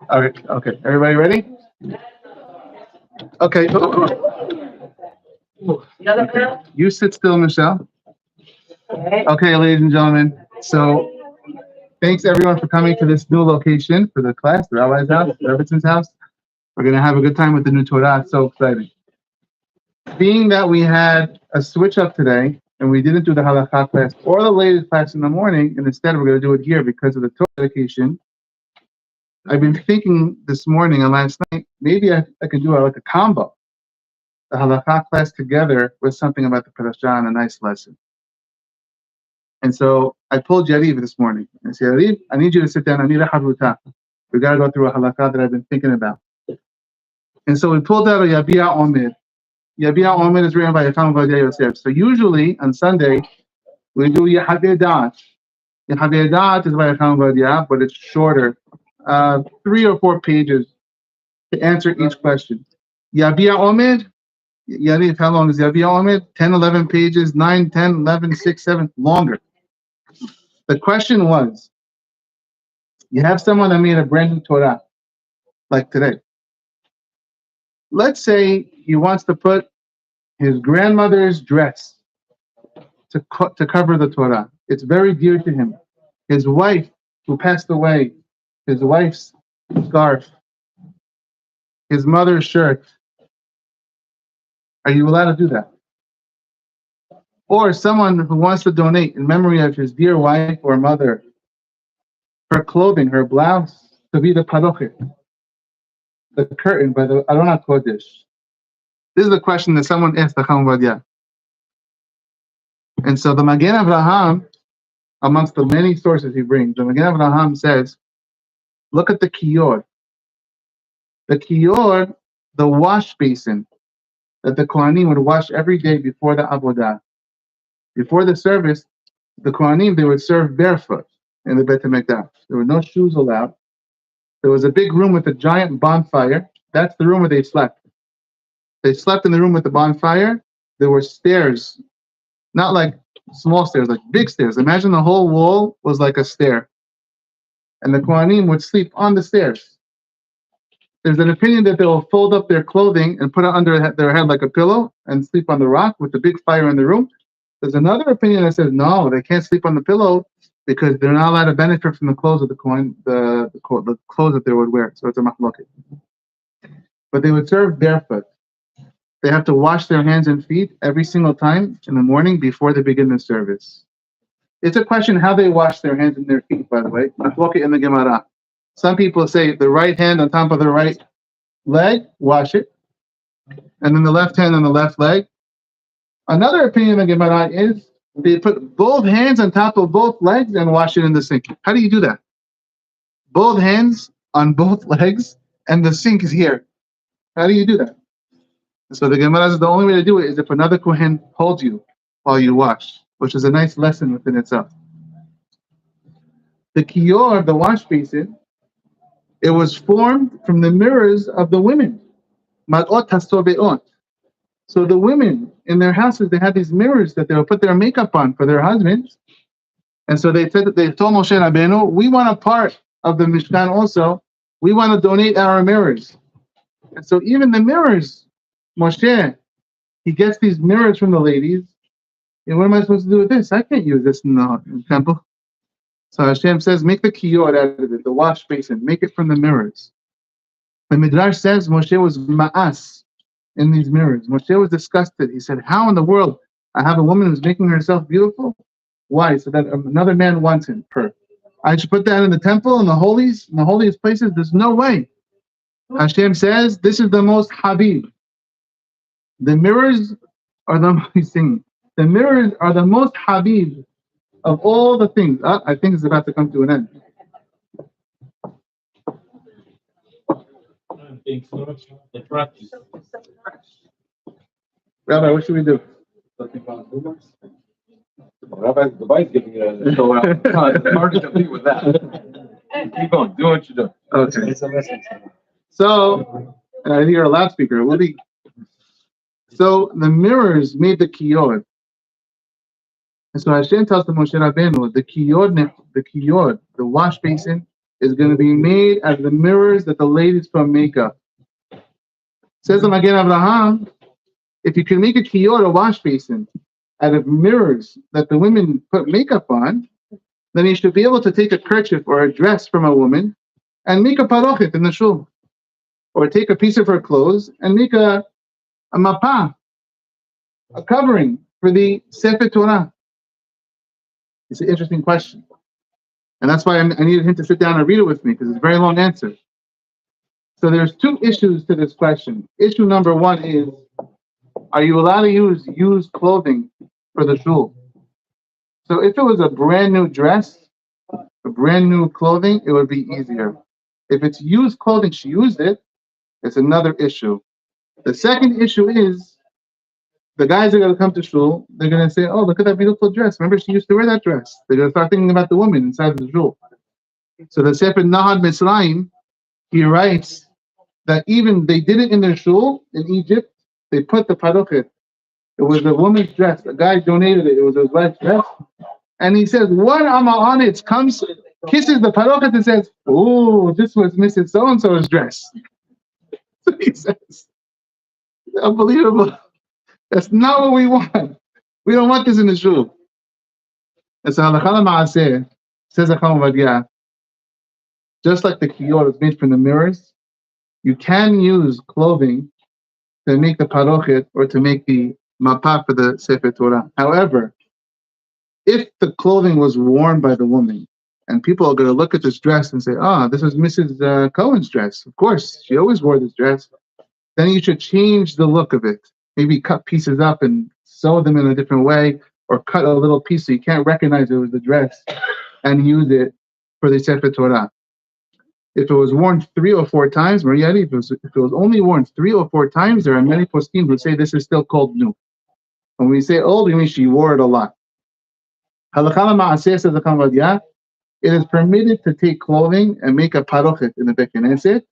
All right. Okay. Everybody ready? Okay. You sit still, Michelle. Okay, ladies and gentlemen. So, thanks everyone for coming to this new location for the class, the Rabbi's house, the Rebbitzon's house. We're gonna have a good time with the new Torah. It's so exciting. Being that we had a switch up today and we didn't do the halakha class or the latest class in the morning, and instead we're gonna do it here because of the Torah dedication. I've been thinking this morning and last night, maybe I could do like a combo, the halakha class together with something about the parasha and a nice lesson. And so I pulled Yariv this morning. I said, Yariv, I need you to sit down. I need a haruta. We got to go through a halakha that I've been thinking about. And so we pulled out a Yabia Omer. Yabia Omer is written by Yacham Vadia Yosef. So usually on Sunday, we do Yehaveh Da'at. Yehaveh Da'at is by Yacham Vadia, but it's shorter. 3 or 4 pages to answer each question. Yabia Omer, Yariv, how long is Yabia Omer? 10, 11 pages, 9, 10, 11, 6, 7, longer. The question was, you have someone that made a brand new Torah, like today. Let's say he wants to put his grandmother's dress to cover the Torah. It's very dear to him. His wife, who passed away, his wife's scarf, his mother's shirt. Are you allowed to do that? Or someone who wants to donate in memory of his dear wife or mother, her clothing, her blouse, to be the parochet, the curtain by the Aron HaKodesh. This is the question that someone asked the Chacham Ovadia. And so the Magen Avraham, amongst the many sources he brings, the Magen Avraham says, look at the kiyor. The kiyor, the wash basin that the Kohanim would wash every day before the Avodah. Before the service, the Kohanim, they would serve barefoot in the Beit HaMikdash. There were no shoes allowed. There was a big room with a giant bonfire. That's the room where they slept. They slept in the room with the bonfire. There were stairs, not like small stairs, like big stairs. Imagine the whole wall was like a stair. And the Kohanim would sleep on the stairs. There's an opinion that they will fold up their clothing and put it under their head like a pillow and sleep on the rock with the big fire in the room. There's another opinion that says, no, they can't sleep on the pillow because they're not allowed to benefit from the clothes of the Kohen, the clothes that they would wear. So it's a machloket. But they would serve barefoot. They have to wash their hands and feet every single time in the morning before they begin the service. It's a question how they wash their hands and their feet, by the way. Machloket in the Gemara. Some people say the right hand on top of the right leg, wash it. And then the left hand on the left leg. Another opinion of the Gemara is they put both hands on top of both legs and wash it in the sink. How do you do that? Both hands on both legs and the sink is here. How do you do that? So the Gemara says the only way to do it is if another Kohen holds you while you wash, which is a nice lesson within itself. The kiyor, the wash basin, it was formed from the mirrors of the women. Mal'ot hasobe'ot. So the women in their houses, they had these mirrors that they would put their makeup on for their husbands. And so they said that they told Moshe Rabbeinu, we want a part of the Mishkan also. We want to donate our mirrors. And so even the mirrors, Moshe, he gets these mirrors from the ladies. And what am I supposed to do with this? I can't use this in the temple. So Hashem says, make the kiyor out of it, the wash basin. Make it from the mirrors. The Midrash says Moshe was ma'as in these mirrors. Moshe was disgusted. He said, how in the world I have a woman who's making herself beautiful? Why? So that another man wants her. I should put that in the temple, in the holiest places? There's no way. Hashem says, this is the most habib. The mirrors are the mirrors are the most habib of all the things. I think it's about to come to an end. Rabbi, what should we do? Rabbi, the vice giving you a show out. It's hard to compete with that. Keep going. Do what you do. Okay. So, I hear a loudspeaker. So the mirrors made the kiyor. And so Hashem tells the Moshe Rabbeinu, the kiyor, the wash basin, is going to be made out of the mirrors that the ladies put makeup. Says the Magen Avraham, if you can make a kiyot, a wash basin, out of mirrors that the women put makeup on, then you should be able to take a kerchief or a dress from a woman and make a parochet in the shul. Or take a piece of her clothes and make a mapa, a covering for the sefer Torah. It's an interesting question. And that's why I needed him to sit down and read it with me, because it's a very long answer. So there's two issues to this question. Issue number one is, are you allowed to use used clothing for the shul? So if it was a brand new dress, a brand new clothing, it would be easier. If it's used clothing, she used it, it's another issue. The second issue is, the guys are going to come to shul, they're going to say, oh, look at that beautiful dress. Remember, she used to wear that dress. They're going to start thinking about the woman inside the shul. So the sefer Nahad Mitzrayim, he writes that even they did it in their shul in Egypt, they put the parochet. It was a woman's dress. A guy donated it. It was his wife's dress. And he says, one amma on it comes, kisses the parochet and says, oh, this was Mrs. So-and-so's dress. So he says, unbelievable. That's not what we want. We don't want this in the shul. And so halakha ma'aseh, says Acham Ovadia, just like the kiyot is made from the mirrors, you can use clothing to make the parochet or to make the mapa for the sefer Torah. However, if the clothing was worn by the woman, and people are going to look at this dress and say, oh, this is Mrs. Cohen's dress. Of course, she always wore this dress. Then you should change the look of it. Maybe cut pieces up and sew them in a different way, or cut a little piece so you can't recognize it was the dress, and use it for the sefer Torah. If it was worn 3 or 4 times, Mariette, if it was only worn 3 or 4 times, there are many poskim who say this is still called new. When we say old, we mean she wore it a lot. Halakha ma'aseh, says the Kamvadia, it is permitted to take clothing and make a parochet in the Beit Knesset.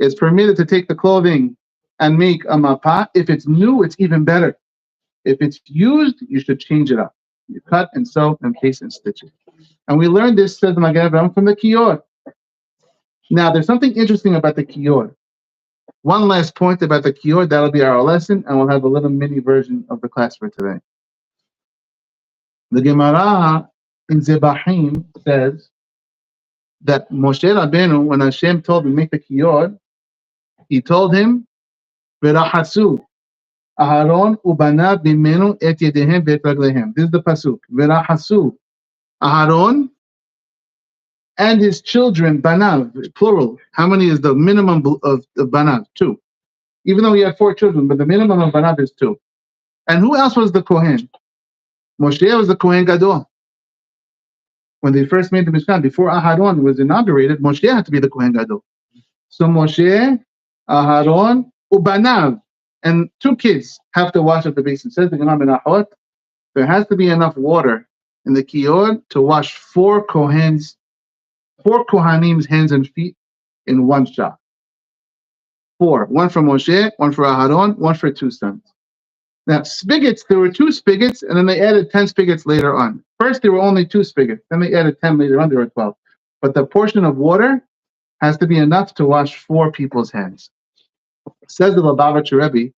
It's permitted to take the clothing and make a mapa. If it's new, it's even better. If it's used, you should change it up. You cut and sew and paste and stitch it. And we learned this, says the Magen Avraham, from the kiyot. Now, there's something interesting about the kiyot. One last point about the kiyot, that'll be our lesson, and we'll have a little mini version of the class for today. The Gemara in Zebahim says that Moshe Rabbeinu, when Hashem told him to make the kiyot, he told him, V'rahasu, Aharon ubanav bimenu et yedehem v'et raglehem. This is the pasuk. V'rahasu, Aharon and his children, banav, plural. How many is the minimum of banav? 2. Even though he had 4 children, but the minimum of banav is 2. And who else was the Kohen? Moshe was the Kohen Gadol. When they first made the Mishkan, before Aharon was inaugurated, Moshe had to be the Kohen Gadol. So Moshe, Aharon, ubanav, and 2 kids have to wash up the basin. Says the Gemara Menachot, there has to be enough water in the kiyot to wash 4 Kohanim's hands and feet in one shot. 4. 1 for Moshe, 1 for Aharon, 1 for 2 sons. Now, spigots, there were 2 spigots, and then they added 10 spigots later on. First, there were only 2 spigots. Then they added 10 later on, there were 12. But the portion of water has to be enough to wash 4 people's hands. Says the Lubavitcher Rebbe,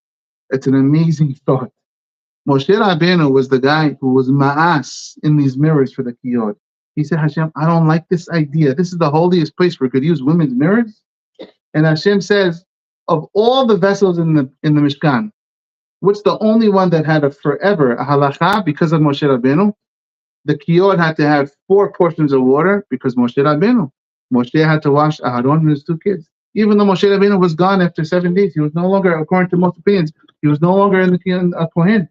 it's an amazing thought. Moshe Rabbeinu was the guy who was ma'as in these mirrors for the kiyot. He said, Hashem, I don't like this idea. This is the holiest place where we could use women's mirrors. And Hashem says, of all the vessels in the Mishkan, what's the only one that had a halacha because of Moshe Rabbeinu? The kiyot had to have 4 portions of water because Moshe Rabbeinu. Moshe had to wash Aharon and his 2 kids. Even though Moshe Rabbeinu was gone after 7 days, he was no longer, according to most opinions, he was no longer in the Kohen.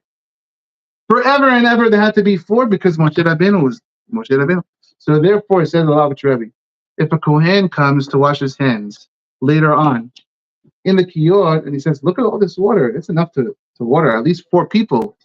Forever and ever, there had to be 4 because Moshe Rabbeinu was Moshe Rabbeinu. So therefore, it says the Lubavitcher Rebbe, if a Kohen comes to wash his hands later on in the kiyot, and he says, look at all this water, it's enough to water at least 4 people.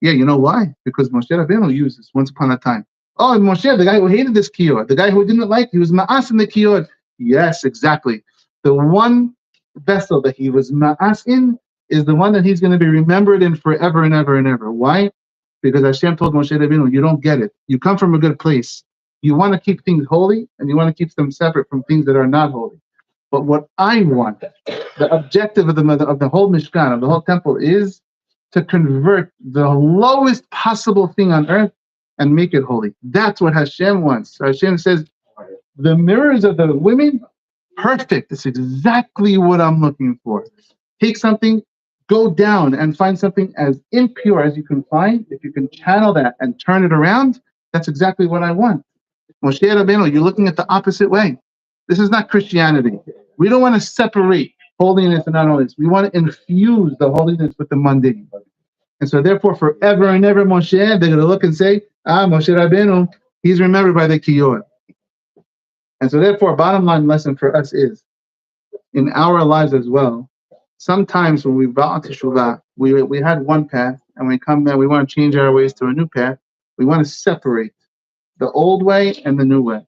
Yeah, you know why? Because Moshe Rabbeinu used this once upon a time. Oh, Moshe, the guy who hated this kiyot, the guy who didn't like, he was ma'as in the kiyot. Yes, exactly. The one vessel that he was ma'as in is the one that he's going to be remembered in forever and ever and ever. Why? Because Hashem told Moshe Rabbeinu, you don't get it. You come from a good place. You want to keep things holy, and you want to keep them separate from things that are not holy. But what I want, the objective of the whole Mishkan, of the whole temple, is to convert the lowest possible thing on earth and make it holy. That's what Hashem wants. So Hashem says, the mirrors of the women, perfect. It's exactly what I'm looking for. Take something, go down and find something as impure as you can find. If you can channel that and turn it around, that's exactly what I want. Moshe Rabbeinu, you're looking at the opposite way. This is not Christianity. We don't want to separate holiness and non-holiness. We want to infuse the holiness with the mundane. And so therefore, forever and ever, Moshe, they're going to look and say, Moshe Rabbeinu, he's remembered by the Kiyor. And so therefore, bottom line lesson for us is, in our lives as well, sometimes when we ba'at teshuvah, we had one path, and we come there, we want to change our ways to a new path. We want to separate the old way and the new way.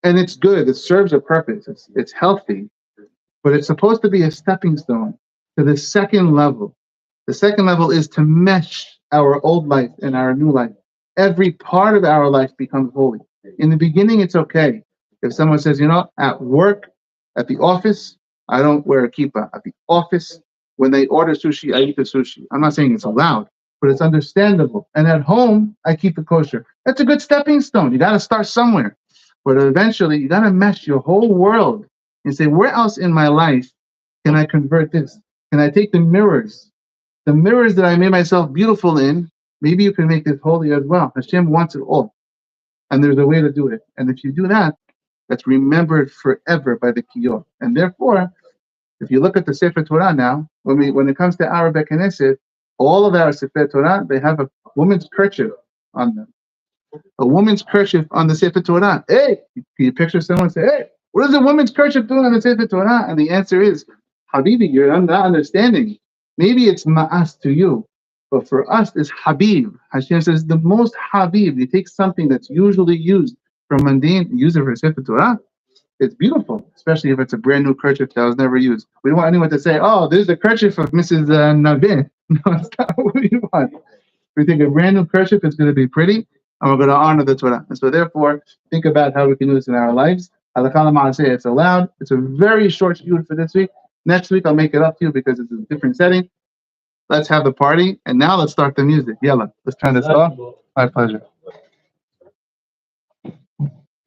And it's good. It serves a purpose. It's healthy. But it's supposed to be a stepping stone to the second level. The second level is to mesh our old life and our new life. Every part of our life becomes holy. In the beginning, it's okay. If someone says, at work, at the office, I don't wear a kippah. At the office, when they order sushi, I eat the sushi. I'm not saying it's allowed, but it's understandable. And at home, I keep it kosher. That's a good stepping stone. You got to start somewhere. But eventually, you got to mesh your whole world and say, where else in my life can I convert this? Can I take the mirrors that I made myself beautiful in? Maybe you can make this holy as well. Hashem wants it all. And there's a way to do it. And if you do that, that's remembered forever by the Kiyor. And therefore, if you look at the Sefer Torah now, when it comes to our Bet Knesset, all of our Sefer Torah, they have a woman's kerchief on them. A woman's kerchief on the Sefer Torah. Hey, can you picture someone say, hey, what is a woman's kerchief doing on the Sefer Torah? And the answer is, Habibi, you're not understanding. Maybe it's ma'as to you, but for us, it's Habib. Hashem says the most Habib. You take something that's usually used for mundane, use it for Sefer Torah. It's beautiful, especially if it's a brand new kerchief that was never used. We don't want anyone to say, oh, there's the kerchief of Mrs. Nabin. No, it's not what we want. We think a brand new kerchief is going to be pretty, and we're going to honor the Torah. And so therefore, think about how we can do this in our lives. Halakha l'ma'aseh, it's allowed. It's a very short shiur for this week. Next week, I'll make it up to you because it's a different setting. Let's have the party. And now let's start the music. Yalla, let's turn this off. My pleasure.